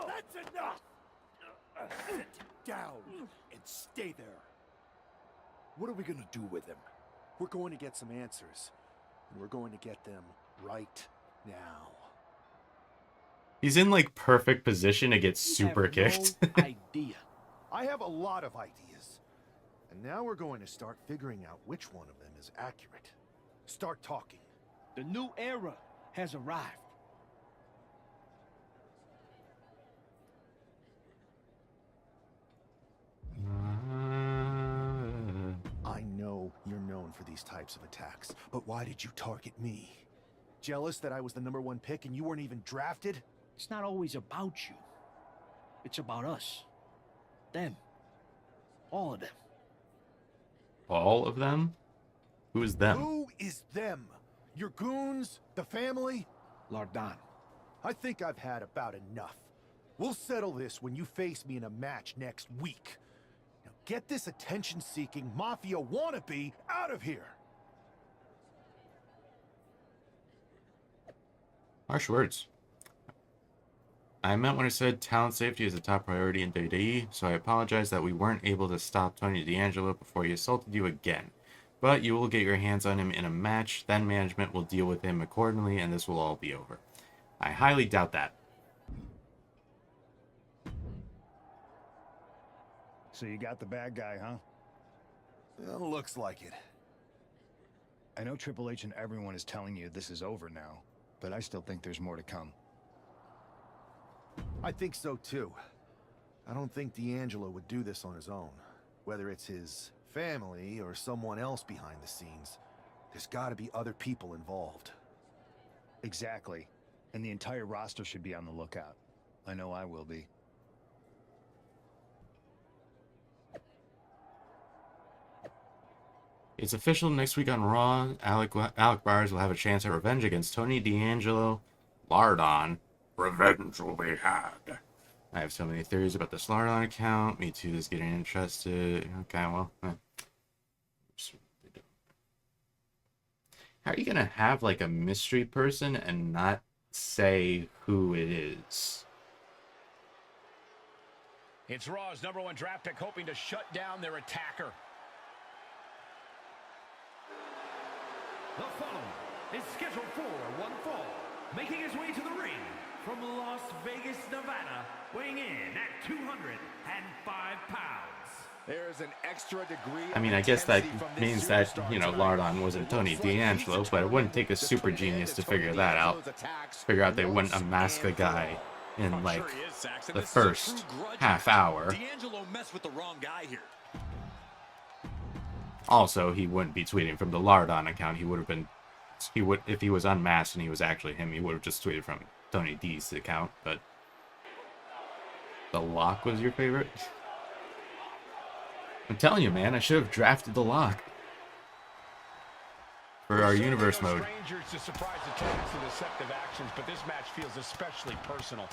That's enough! Sit down and stay there. What are we gonna do with him? We're going to get some answers. And we're going to get them right now. He's in like perfect position to get super kicked. No idea. I have a lot of ideas. And now we're going to start figuring out which one of them is accurate. Start talking. The new era has arrived. I know you're known for these types of attacks, but why did you target me? Jealous that I was the #1 pick and you weren't even drafted? It's not always about you. It's about us. Them. All of them. All of them? Who is them? Who is them? Your goons? The family? Lardan. I think I've had about enough. We'll settle this when you face me in a match next week. Now get this attention-seeking mafia wannabe out of here! Harsh words. I meant when I said talent safety is a top priority in WWE, so I apologize that we weren't able to stop Tony D'Angelo before he assaulted you again. But you will get your hands on him in a match, then management will deal with him accordingly, and this will all be over. I highly doubt that. So you got the bad guy, huh? Well, looks like it. I know Triple H and everyone is telling you this is over now, but I still think there's more to come. I think so too. I don't think D'Angelo would do this on his own. Whether it's his family or someone else behind the scenes, there's gotta be other people involved. Exactly. And the entire roster should be on the lookout. I know I will be. It's official next week on Raw. Alec Bars will have a chance at revenge against Tony D'Angelo. Lardon. Revenge will be had. I have so many theories about this Lardon account. Me too is getting interested. Okay, well. How are you going to have like a mystery person and not say who it is? It's Raw's #1 draft pick hoping to shut down their attacker. The following is scheduled for one fall, making his way to the ring from Las Vegas, Nevada, weighing in at 205 pounds. There is an extra degree. I mean, I guess that means that, you know, Lardon wasn't Tony D'Angelo, but it wouldn't take a super genius to figure that out. Figure out they wouldn't unmask the guy in, like, the first half hour. D'Angelo messed with the wrong guy here. Also, he wouldn't be tweeting from the Lardon account. He would have been, if he was unmasked and he was actually him, he would have just tweeted from Tony D's account. But the Lock was your favorite? I'm telling you, man, I should have drafted the Lock for our universe mode. Strangers to surprise attacks and deceptive actions, but this match feels especially personal.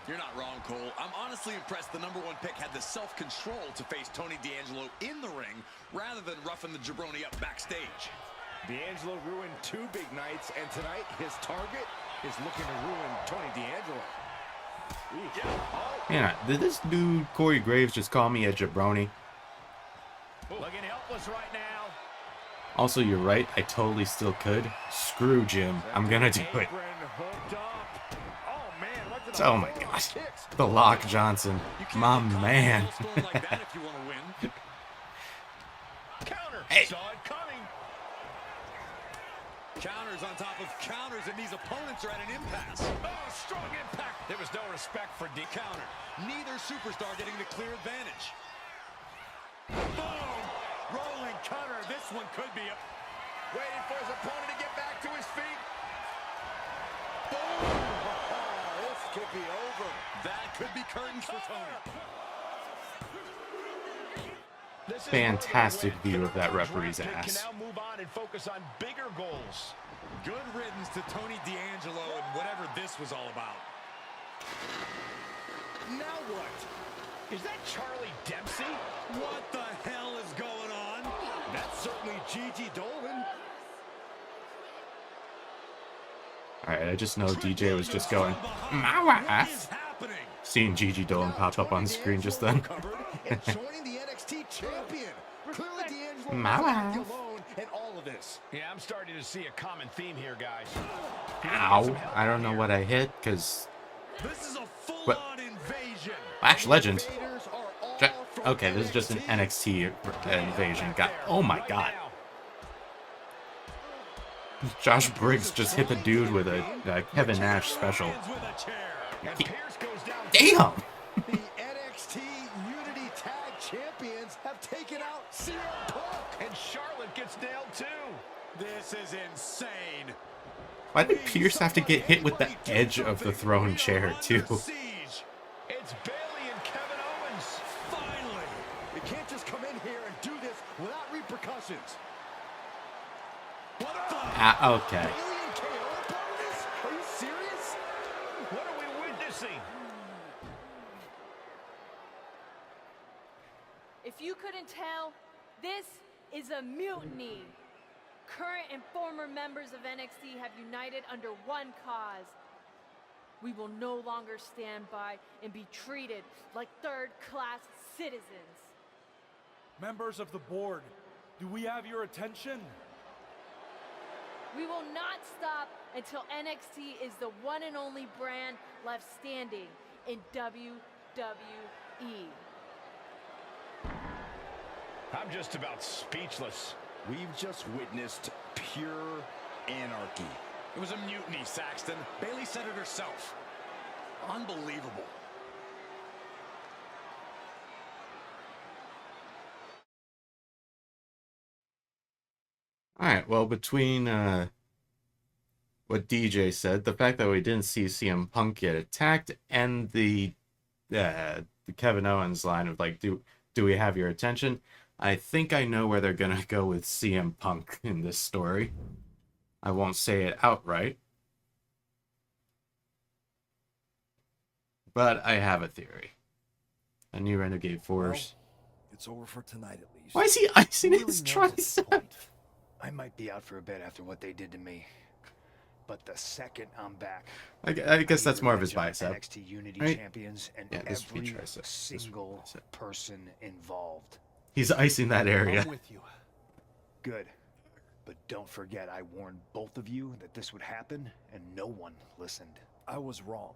You're not wrong, Cole. I'm honestly impressed the #1 pick had the self-control to face Tony D'Angelo in the ring rather than roughing the jabroni up backstage. D'Angelo ruined 2 big nights, and tonight his target is looking to ruin Tony D'Angelo. Man, did this dude Corey Graves just call me a jabroni? Looking helpless right now. Also, you're right. I totally still could. Screw Jim. I'm gonna do it. Oh my gosh. The Lock Johnson. My man. Hey. Saw it coming. Counters on top of counters, and these opponents are at an impasse. Oh, strong impact. There was no respect for D. Counter. Neither superstar getting the clear advantage. Boom! Rolling cutter. This one could be a... Waiting for his opponent to get back to his feet. Boom! This could be over. That could be curtains for Tony. Fantastic view of that referee's Can ass. now move on and focus on bigger goals. Good riddance to Tony D'Angelo and whatever this was all about. Now what? Is that Charlie Dempsey? What the hell is going on? That's certainly Gigi Dolan. Alright, I just know DJ was just going, What is happening? Seeing Gigi Dolan pop up on the screen just then. And joining the NXT champion. Clearly D'Angelo My wasn't wife. alone in all of this. Yeah, I'm starting to see a common theme here, guys. Ow. I don't know what I hit, because... This is a full-on invasion. Ash Legend. Invaders are all from Okay, this is just an NXT invasion. Oh my god. Josh Briggs just hit the dude with a Kevin Nash special. And Pierce goes down. Damn! The NXT Unity Tag Champions have taken out CM Punk. And Charlotte gets nailed too. This is insane. Why did Pierce have to get hit with the edge of the throne chair, too? It's Bayley and Kevin Owens. Finally. You can't just come in here and do this without repercussions. What the? Okay. Bayley and KO are part of this? Are you serious? What are we witnessing? If you couldn't tell, this is a mutiny. Current and former members of NXT have united under one cause. We will no longer stand by and be treated like third-class citizens. Members of the board, do we have your attention? We will not stop until NXT is the one and only brand left standing in WWE. I'm just about speechless. We've just witnessed pure anarchy. It was a mutiny, Saxton. Bayley said it herself. Unbelievable. Alright, well, between what DJ said, the fact that we didn't see CM Punk get attacked, and the Kevin Owens line of, like, do we have your attention? I think I know where they're gonna go with CM Punk in this story. I won't say it outright, but I have a theory. A new Renegade Force. Well, it's over for tonight at least. Why is he icing Who his really knows at this tricep? point? I might be out for a bit after what they did to me. But the second I'm back, I guess that's more of his revenge on bicep. NXT Unity right? champions and Yeah, this would be every tricep. This would be single bicep. person involved. He's icing that area. I'm with you. Good. But don't forget, I warned both of you that this would happen, and no one listened. I was wrong.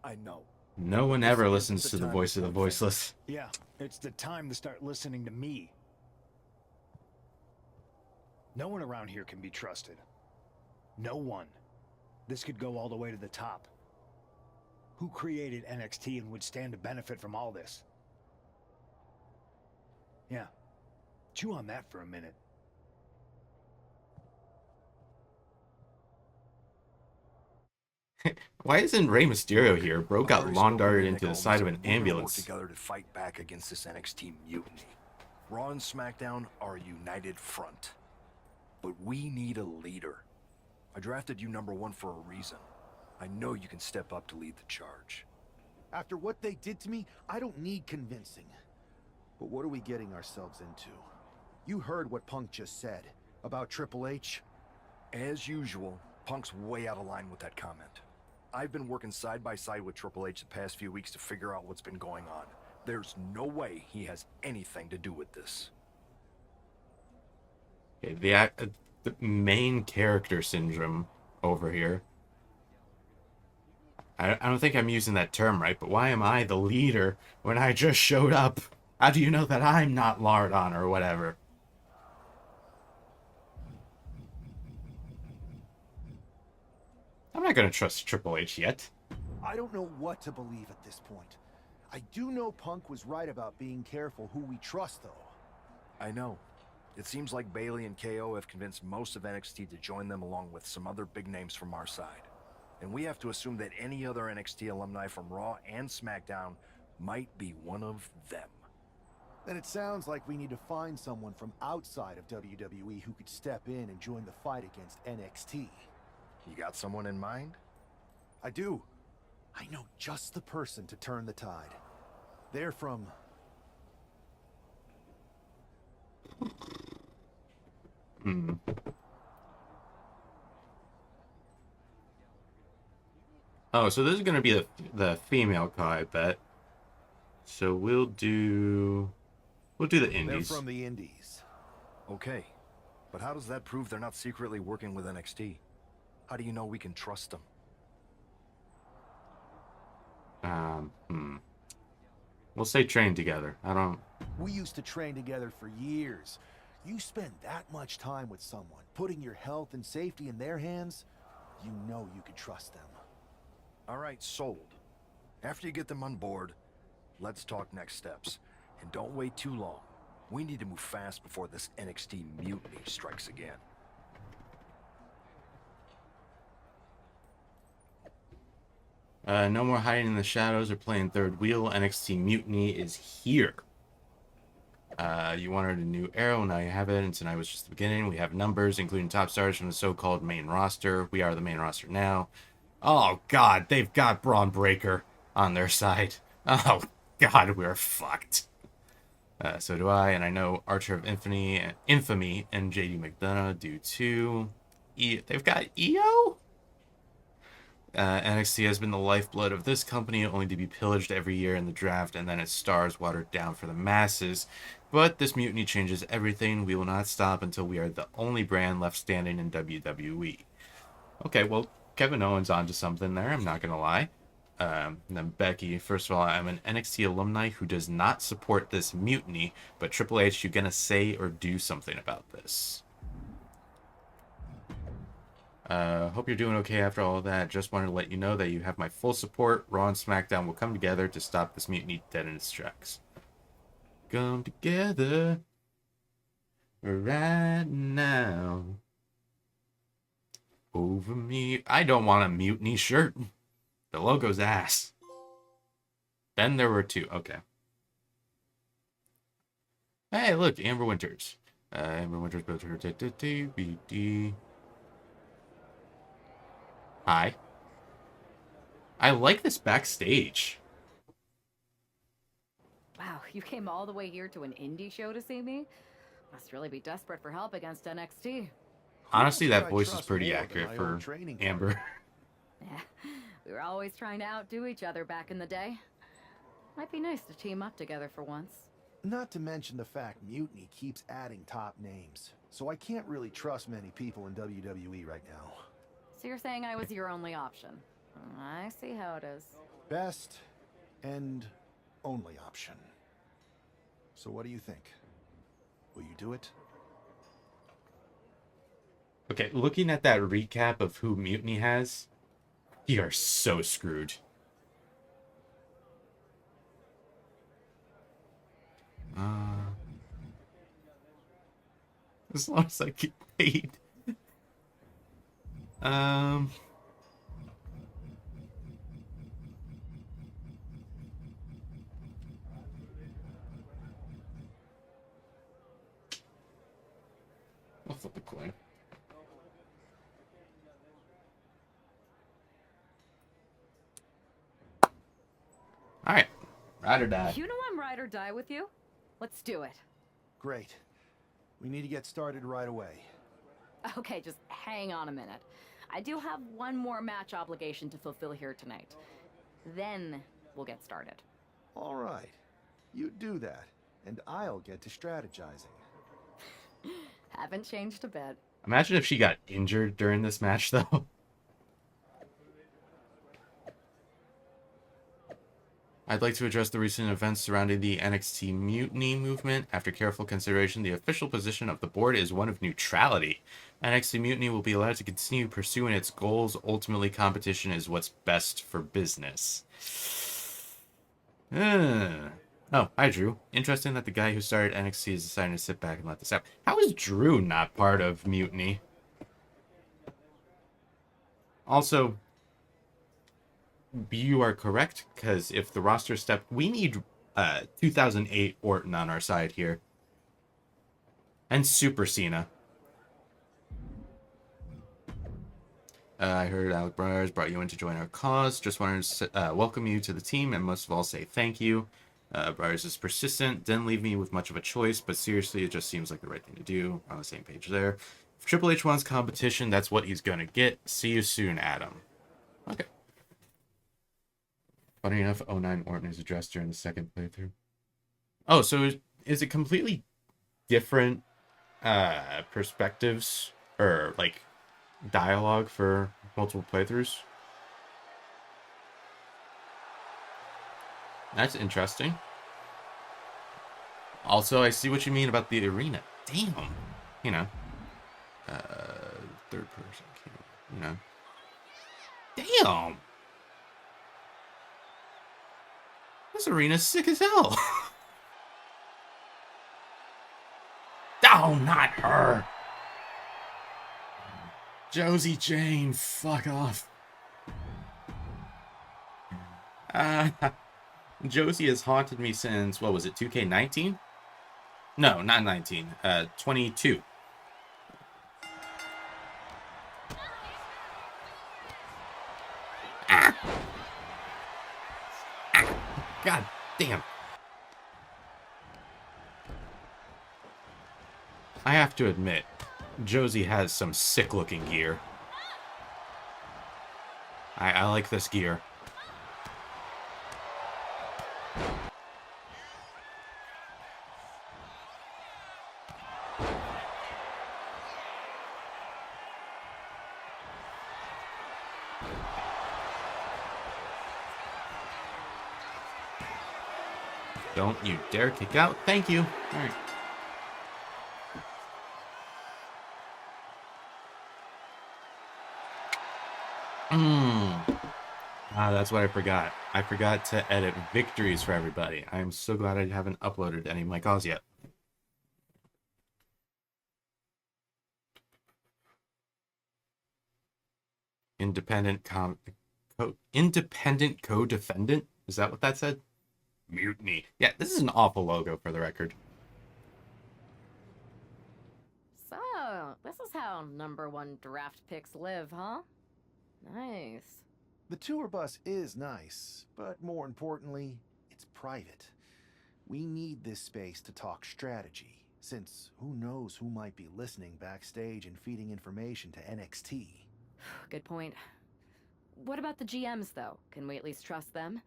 I know. No one ever This listens is to the the time voice to of the start thinking. voiceless. Yeah, it's the time to start listening to me. No one around here can be trusted. No one. This could go all the way to the top. Who created NXT and would stand to benefit from all this? Yeah. Chew on that for a minute. Why isn't Rey Mysterio here? Bro got Already lawn spoken darted to into the Nick side of Owens, an and we're gonna work ambulance. together to fight back against this NXT mutiny. Raw and SmackDown are a united front. But we need a leader. I drafted you #1 for a reason. I know you can step up to lead the charge. After what they did to me, I don't need convincing. But what are we getting ourselves into? You heard what Punk just said about Triple H. As usual, Punk's way out of line with that comment. I've been working side by side with Triple H the past few weeks to figure out what's been going on. There's no way he has anything to do with this. Okay, the main character syndrome over here. I don't think I'm using that term right, but why am I the leader when I just showed up? How do you know that I'm not Lardon or whatever? I'm not gonna trust Triple H yet. I don't know what to believe at this point. I do know Punk was right about being careful who we trust, though. I know. It seems like Bayley and KO have convinced most of NXT to join them along with some other big names from our side. And we have to assume that any other NXT alumni from Raw and SmackDown might be one of them. Then it sounds like we need to find someone from outside of WWE who could step in and join the fight against NXT. You got someone in mind? I do. I know just the person to turn the tide. They're from... Oh, so this is going to be the female call, I bet. So we'll do the They're indies. from the Indies. Okay. But how does that prove they're not secretly working with NXT? How do you know we can trust them? We'll say train together. I don't... We used to train together for years. You spend that much time with someone, putting your health and safety in their hands, you know you can trust them. All right, sold. After you get them on board, let's talk next steps. And don't wait too long. We need to move fast before this NXT mutiny strikes again. No more hiding in the shadows or playing third wheel. NXT Mutiny is here. You wanted a new arrow, now you have it, and tonight was just the beginning. We have numbers, including top stars from the so-called main roster. We are the main roster now. Oh, God, they've got Braun Breaker on their side. Oh, God, we're fucked. So do I, and I know Archer of Infamy and JD McDonough do too. They've got EO? NXT has been the lifeblood of this company, only to be pillaged every year in the draft, and then its stars watered down for the masses. But this mutiny changes everything. We will not stop until we are the only brand left standing in WWE. Okay, well, Kevin Owens onto something there, I'm not going to lie. And then Becky, first of all, I'm an NXT alumni who does not support this mutiny, but Triple H, you going to say or do something about this? Hope you're doing okay after all of that. Just wanted to let you know that you have my full support. Raw and SmackDown will come together to stop this mutiny dead in its tracks. Come together right now. Over me. I don't want a mutiny shirt. The logo's ass. Then there were two. Okay. Hey, look, Amber Winters. Amber Winters built her DVD. Hi. I like this backstage. Wow, you came all the way here to an indie show to see me? Must really be desperate for help against NXT. Honestly, that voice is pretty accurate for Amber. Yeah, we were always trying to outdo each other back in the day. Might be nice to team up together for once. Not to mention the fact Mutiny keeps adding top names, so I can't really trust many people in WWE right now. So you're saying I was your only option? I see how it is. Best and only option. So what do you think? Will you do it? Okay, looking at that recap of who Mutiny has, you are so screwed. As long as I get paid. I'll flip a coin. Alright. Ride or die. You know I'm ride or die with you. Let's do it. Great. We need to get started right away. Okay, just hang on a minute. I do have one more match obligation to fulfill here tonight. Then we'll get started. All right. You do that, and I'll get to strategizing. Haven't changed a bit. Imagine if she got injured during this match, though. I'd like to address the recent events surrounding the NXT Mutiny movement. After careful consideration, the official position of the board is one of neutrality. NXT Mutiny will be allowed to continue pursuing its goals. Ultimately, competition is what's best for business. Oh, hi, Drew. Interesting that the guy who started NXT is deciding to sit back and let this happen. How is Drew not part of Mutiny? Also, you are correct, because if the roster step... We need 2008 Orton on our side here. And Super Cena. I heard Alec Bryars brought you in to join our cause. Just wanted to welcome you to the team and most of all say thank you. Bryars is persistent, didn't leave me with much of a choice, but seriously, it just seems like the right thing to do. On the same page there. If Triple H wants competition, that's what he's going to get. See you soon, Adam. Okay. Funny enough, 09 Orton is addressed during the second playthrough. Oh, so is it completely different perspectives or like dialogue for multiple playthroughs? That's interesting. Also, I see what you mean about the arena. Damn. You know. Third person. You know. Damn. This arena's sick as hell. Oh, not her. Josie Jane, fuck off. Josie has haunted me since, what was it, 2K19? No, not 19. 22. God damn. I have to admit, Josie has some sick-looking gear. I like this gear. Don't you dare kick out. Thank you. All right. That's what I forgot. I forgot to edit victories for everybody. I am so glad I haven't uploaded any of my calls yet. Independent co-defendant? Is that what that said? Mutiny. Yeah, this is an awful logo for the record. So, this is how #1 draft picks live, huh? Nice. The tour bus is nice, but more importantly, it's private. We need this space to talk strategy, since who knows who might be listening backstage and feeding information to NXT. Good point. What about the GMs, though? Can we at least trust them?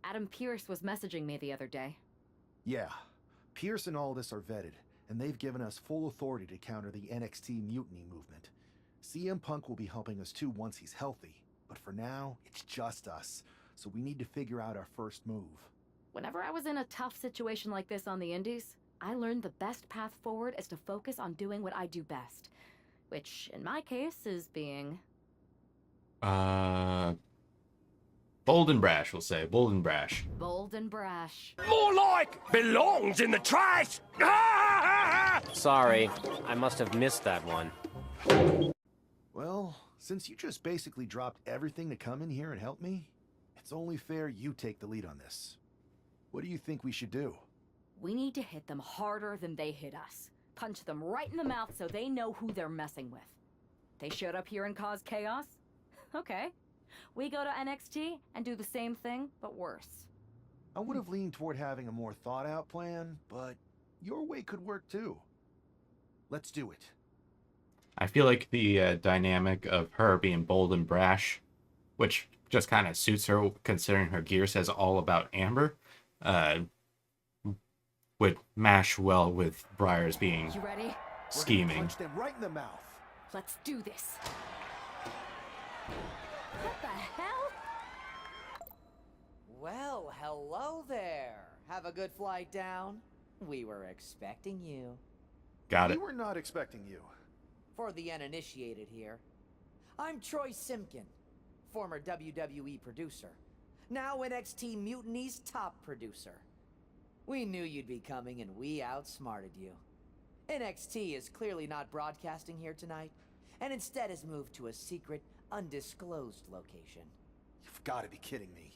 Adam Pearce was messaging me the other day. Yeah, Pierce and all this are vetted, and they've given us full authority to counter the NXT mutiny movement. CM Punk will be helping us too once he's healthy, but for now, it's just us, so we need to figure out our first move. Whenever I was in a tough situation like this on the Indies, I learned the best path forward is to focus on doing what I do best. Which, in my case, is being... Bold and brash, we'll say. Bold and brash. Bold and brash. More like belongs in the trash! Sorry, I must have missed that one. Well, since you just basically dropped everything to come in here and help me, it's only fair you take the lead on this. What do you think we should do? We need to hit them harder than they hit us. Punch them right in the mouth so they know who they're messing with. They showed up here and caused chaos? Okay. We go to NXT and do the same thing, but worse. I would have leaned toward having a more thought-out plan, but your way could work too. Let's do it. I feel like the dynamic of her being bold and brash, which just kind of suits her considering her gear says all about Amber, would mash well with Briar's being You ready? scheming. Punch them right in the mouth. Let's do this. What the hell? Well, hello there. Have a good flight down. We were expecting you. Got it. We were not expecting you. For the uninitiated here, I'm Troy Simkin, former WWE producer, now NXT Mutiny's top producer. We knew you'd be coming and we outsmarted you. NXT is clearly not broadcasting here tonight, and instead has moved to a secret, undisclosed location. You've got to be kidding me.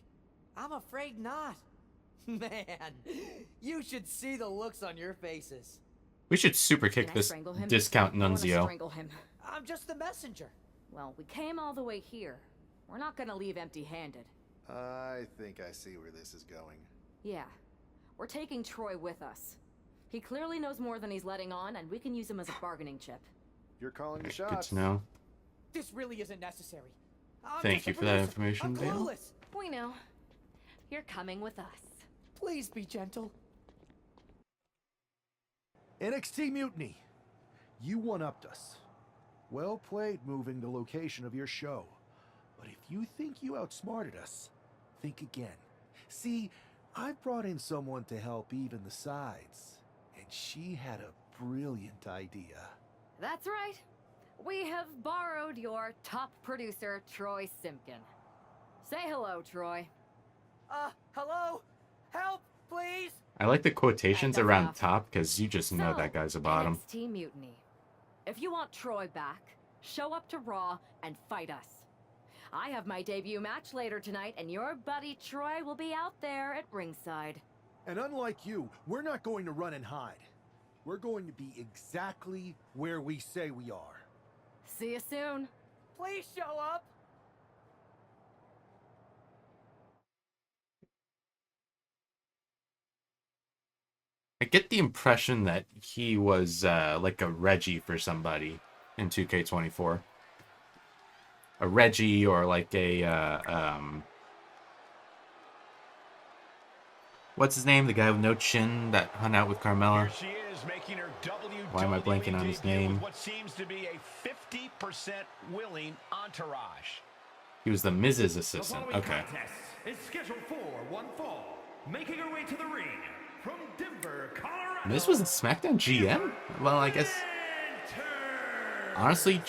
I'm afraid not. Man, you should see the looks on your faces. We should super kick this discount Nunzio. Strangle him. I'm just the messenger. Well, we came all the way here. We're not gonna leave empty-handed. I think I see where this is going. Yeah. We're taking Troy with us. He clearly knows more than he's letting on, and we can use him as a bargaining chip. You're calling the Good shots. to know. This really isn't necessary. I'm Thank just you a for that producer. information, I'm Dale. clueless. We know. You're coming with us. Please be gentle. NXT Mutiny, you one-upped us. Well played moving the location of your show. But if you think you outsmarted us, think again. See, I brought in someone to help even the sides, and she had a brilliant idea. That's right. We have borrowed your top producer, Troy Simpkin. Say hello, Troy. Hello? Help, please? I like the quotations That's around enough. top because you just know So, that guy's a bottom. NXT Mutiny. If you want Troy back, show up to Raw and fight us. I have my debut match later tonight, and your buddy Troy will be out there at ringside. And unlike you, we're not going to run and hide. We're going to be exactly where we say we are. See you soon. Please show up. I get the impression that he was like a Reggie for somebody in 2K24. A Reggie or like a what's his name? The guy with no chin that hung out with Carmella. Here she is making her WWE Why am I blanking on his debut name? with what seems to be a 50% willing entourage. He was the Miz's The assistant. following Okay. contest is scheduled for one fall. Making her way to the ring from Denver, Colorado. Miz was a SmackDown GM? Well, I guess honestly,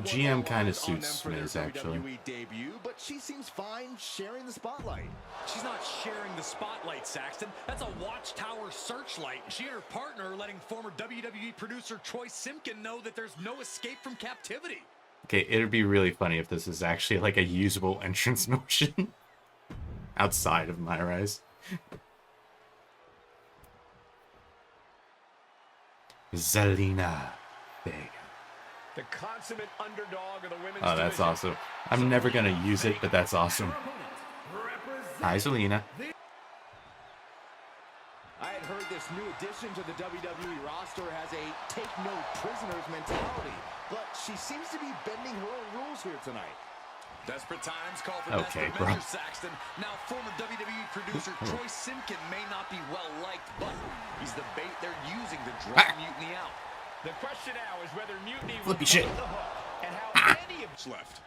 GM kind of suits Miz actually. WWE debut, but she seems fine sharing the spotlight. She's not sharing the spotlight, Saxton. That's a watchtower searchlight. She and her partner are letting former WWE producer Troy Simpkin know that there's no escape from captivity. Okay, it'd be really funny if this is actually like a usable entrance motion outside of MyRise. Zelina Vega. The consummate underdog of the women's Oh, that's division. awesome. I'm never gonna use it, but that's awesome. Hi, Zelina. I had heard this new addition to the WWE roster has a take-no-prisoners mentality, but she seems to be bending her own rules here tonight. Desperate times call for Okay, desperate bro. measures, Saxton. Now, former WWE producer Troy Simpkin may not be well-liked, but he's the bait they're using to draw Mutiny out. The question now is whether Mutiny will Flippy shit. come to the hook and how many of left.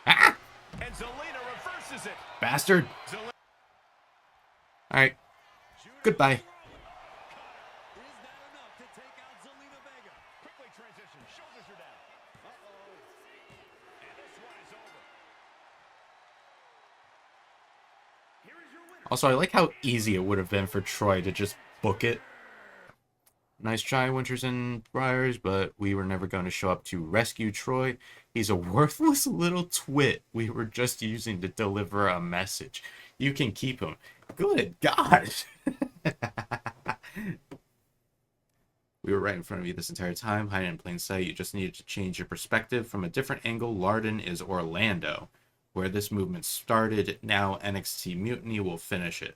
And Zelina reverses it. Bastard. Zelina Alright. Goodbye. Is that enough to take out Zelina Vega? Quickly transition. Shoulders are down. And this one is over. Here is your winner. Also, I like how easy it would have been for Troy to just book it. Nice try, Winters and Briars, but we were never going to show up to rescue Troy. He's a worthless little twit we were just using to deliver a message. You can keep him. Good God. We were right in front of you this entire time, hiding in plain sight. You just needed to change your perspective. From a different angle, Larden is Orlando. Where this movement started, now NXT Mutiny will finish it.